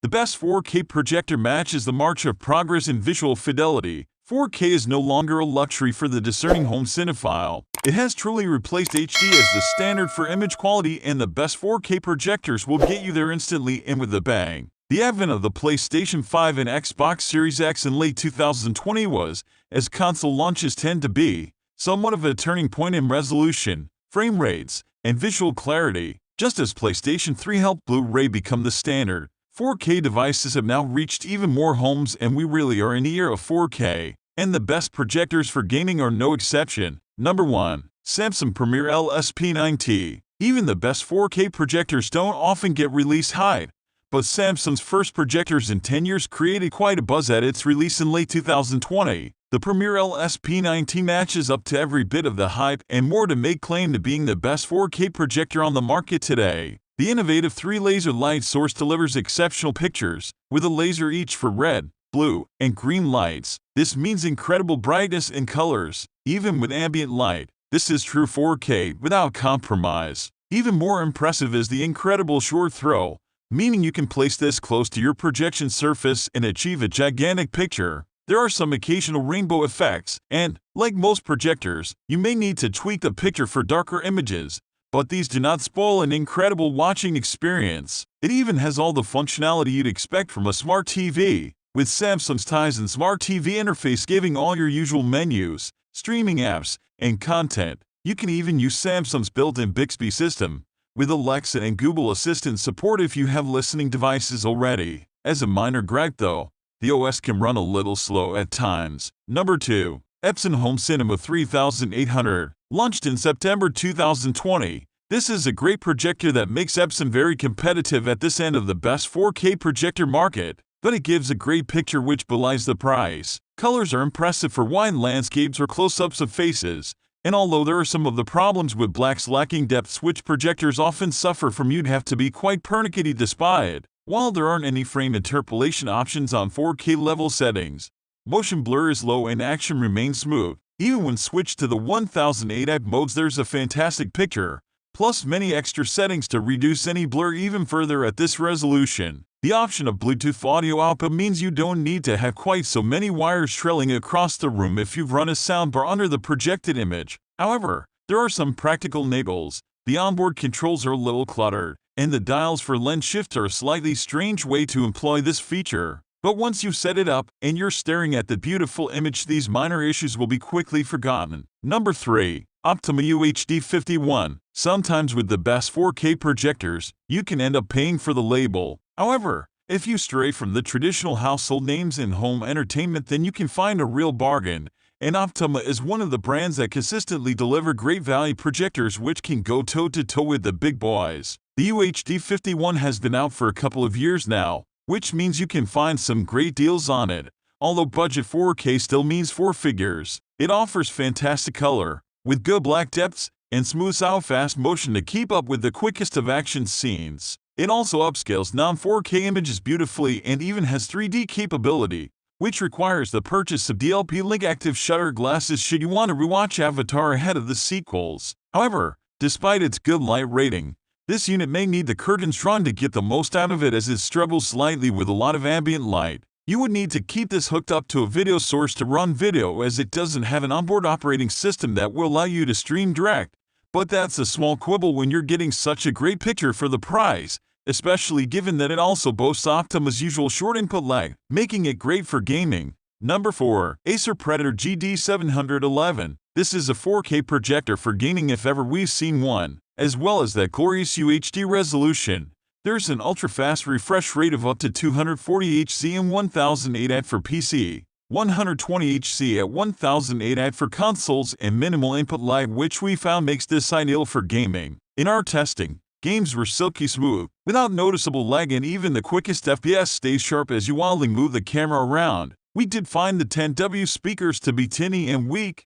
The best 4K projector matches the march of progress in visual fidelity. 4K is no longer a luxury for the discerning home cinephile. It has truly replaced HD as the standard for image quality, and the best 4K projectors will get you there instantly and with a bang. The advent of the PlayStation 5 and Xbox Series X in late 2020 was, as console launches tend to be, somewhat of a turning point in resolution, frame rates, and visual clarity. Just as PlayStation 3 helped Blu-ray become the standard, 4K devices have now reached even more homes, and we really are in the era of 4K. And the best projectors for gaming are no exception. Number 1. Samsung Premier LSP9T. Even the best 4K projectors don't often get release hype, but Samsung's first projectors in 10 years created quite a buzz at its release in late 2020. The Premier LSP9T matches up to every bit of the hype and more to make claim to being the best 4K projector on the market today. The innovative 3-laser light source delivers exceptional pictures, with a laser each for red, blue, and green lights. This means incredible brightness and colors, even with ambient light. This is true 4K without compromise. Even more impressive is the incredible short throw, meaning you can place this close to your projection surface and achieve a gigantic picture. There are some occasional rainbow effects, and, like most projectors, you may need to tweak the picture for darker images, but these do not spoil an incredible watching experience. It even has all the functionality you'd expect from a smart TV, with Samsung's Tizen Smart TV interface giving all your usual menus, streaming apps, and content. You can even use Samsung's built-in Bixby system, with Alexa and Google Assistant support if you have listening devices already. As a minor gripe though, the OS can run a little slow at times. Number 2. Epson Home Cinema 3800. Launched in September 2020, this is a great projector that makes Epson very competitive at this end of the best 4K projector market, but it gives a great picture which belies the price. Colors are impressive for wide landscapes or close-ups of faces, and although there are some of the problems with black's lacking depths which projectors often suffer from, you'd have to be quite pernickety to spy it. While there aren't any frame interpolation options on 4K level settings, motion blur is low and action remains smooth. Even when switched to the 1080p modes, there's a fantastic picture, plus many extra settings to reduce any blur even further at this resolution. The option of Bluetooth audio output means you don't need to have quite so many wires trailing across the room if you've run a soundbar under the projected image. However, there are some practical niggles. The onboard controls are a little cluttered, and the dials for lens shift are a slightly strange way to employ this feature. But once you set it up and you're staring at the beautiful image, these minor issues will be quickly forgotten. Number 3. Optoma UHD51. Sometimes with the best 4K projectors, you can end up paying for the label. However, if you stray from the traditional household names in home entertainment, then you can find a real bargain. And Optoma is one of the brands that consistently deliver great value projectors which can go toe-to-toe with the big boys. The UHD51 has been out for a couple of years now, which means you can find some great deals on it. Although budget 4K still means 4 figures, it offers fantastic color, with good black depths, and smooths out fast motion to keep up with the quickest of action scenes. It also upscales non-4K images beautifully and even has 3D capability, which requires the purchase of DLP-Link active shutter glasses should you want to rewatch Avatar ahead of the sequels. However, despite its good light rating, this unit may need the curtains drawn to get the most out of it, as it struggles slightly with a lot of ambient light. You would need to keep this hooked up to a video source to run video, as it doesn't have an onboard operating system that will allow you to stream direct. But that's a small quibble when you're getting such a great picture for the price, especially given that it also boasts Optoma's usual short input lag, making it great for gaming. Number 4. Acer Predator GD711. This is a 4K projector for gaming if ever we've seen one. As well as that glorious UHD resolution, there's an ultra-fast refresh rate of up to 240 Hz and 1080p for PC, 120 Hz at 1080p for consoles, and minimal input lag, which we found makes this ideal for gaming. In our testing, games were silky smooth, without noticeable lag, and even the quickest FPS stays sharp as you wildly move the camera around. We did find the 10W speakers to be tinny and weak,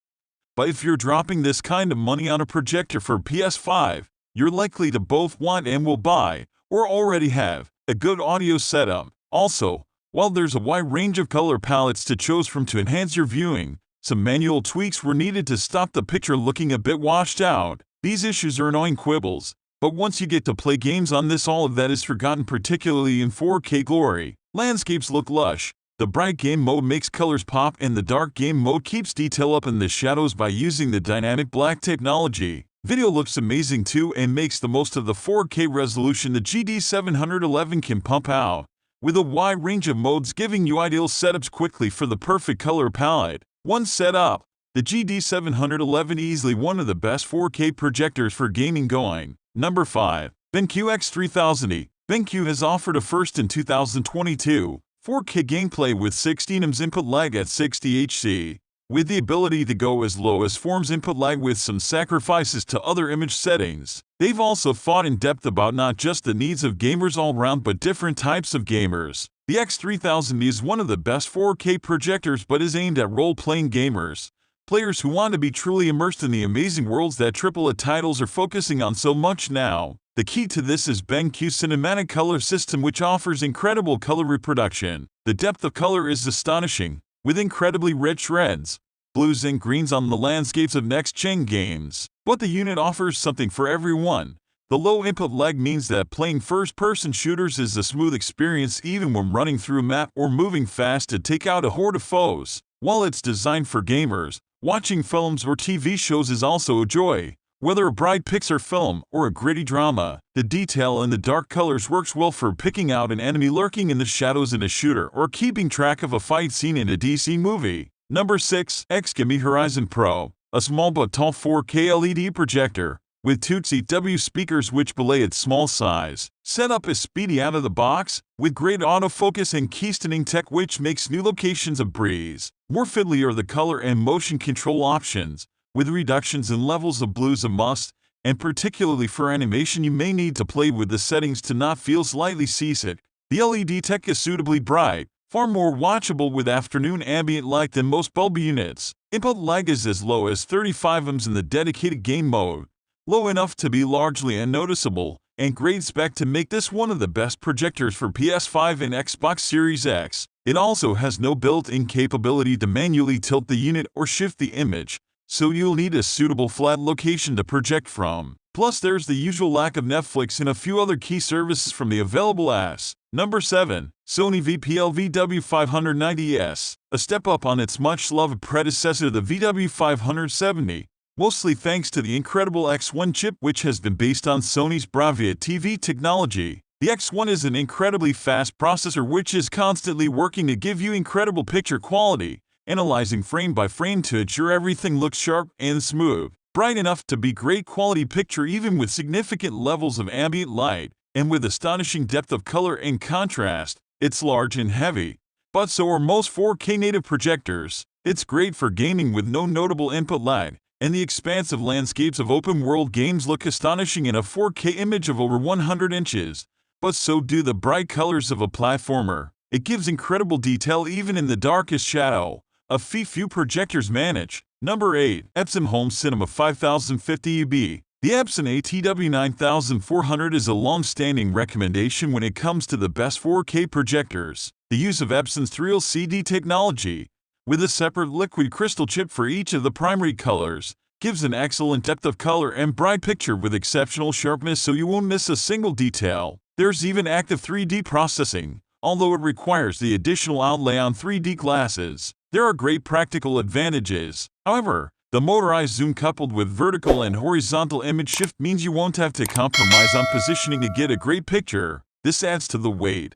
but if you're dropping this kind of money on a projector for PS5, you're likely to both want and will buy, or already have, a good audio setup. Also, while there's a wide range of color palettes to choose from to enhance your viewing, some manual tweaks were needed to stop the picture looking a bit washed out. These issues are annoying quibbles, But once you get to play games on this, all of that is forgotten, particularly in 4K glory. Landscapes look lush. The bright game mode makes colors pop, and the dark game mode keeps detail up in the shadows by using the dynamic black technology. Video looks amazing too and makes the most of the 4K resolution the GD711 can pump out, with a wide range of modes giving you ideal setups quickly for the perfect color palette. Once set up, the GD711 easily one of the best 4K projectors for gaming going. Number 5. BenQ X3000i. BenQ has offered a first in 2022, 4K gameplay with 16 ms input lag at 60 Hz, with the ability to go as low as 4 ms input lag with some sacrifices to other image settings. They've also thought in depth about not just the needs of gamers all around but different types of gamers. The X3000i is one of the best 4K projectors but is aimed at role-playing gamers, players who want to be truly immersed in the amazing worlds that AAA titles are focusing on so much now. The key to this is BenQ Cinematic Color System, which offers incredible color reproduction. The depth of color is astonishing, with incredibly rich reds, blues and greens on the landscapes of next-gen games. But the unit offers something for everyone. The low input lag means that playing first-person shooters is a smooth experience even when running through a map or moving fast to take out a horde of foes. While it's designed for gamers, watching films or TV shows is also a joy. Whether a bright Pixar film or a gritty drama, the detail in the dark colors works well for picking out an enemy lurking in the shadows in a shooter or keeping track of a fight scene in a DC movie. Number 6. XGIMI Horizon Pro. A small but tall 4K LED projector with 2 CW speakers which belay its small size. Setup is speedy out of the box, with great autofocus and keystoning tech which makes new locations a breeze. More fiddly are the color and motion control options, with reductions in levels of blues a must, and particularly for animation you may need to play with the settings to not feel slightly seasick. The LED tech is suitably bright, far more watchable with afternoon ambient light than most bulb units. Input lag is as low as 35 ms in the dedicated game mode, low enough to be largely unnoticeable, and great spec to make this one of the best projectors for PS5 and Xbox Series X. It also has no built-in capability to manually tilt the unit or shift the image, so you'll need a suitable flat location to project from. Plus there's the usual lack of Netflix and a few other key services from the available apps. Number 7. Sony VPL-VW590ES. A step up on its much-loved predecessor the VW570, mostly thanks to the incredible X1 chip which has been based on Sony's Bravia TV technology. The X1 is an incredibly fast processor which is constantly working to give you incredible picture quality, analyzing frame by frame to ensure everything looks sharp and smooth, bright enough to be great quality picture even with significant levels of ambient light, and with astonishing depth of color and contrast. It's large and heavy, but so are most 4K native projectors. It's great for gaming with no notable input lag, and the expansive landscapes of open-world games look astonishing in a 4K image of over 100 inches, but so do the bright colors of a platformer. It gives incredible detail even in the darkest shadow, a feat few projectors manage. Number 8. Epson Home Cinema 5050UB. The Epson ATW9400 is a long-standing recommendation when it comes to the best 4K projectors. The use of Epson's 3LCD technology, with a separate liquid crystal chip for each of the primary colors, gives an excellent depth of color and bright picture with exceptional sharpness so you won't miss a single detail. There's even active 3D processing, although it requires the additional outlay on 3D glasses. There are great practical advantages. However, the motorized zoom coupled with vertical and horizontal image shift means you won't have to compromise on positioning to get a great picture. This adds to the weight,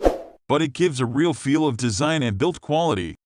but it gives a real feel of design and build quality.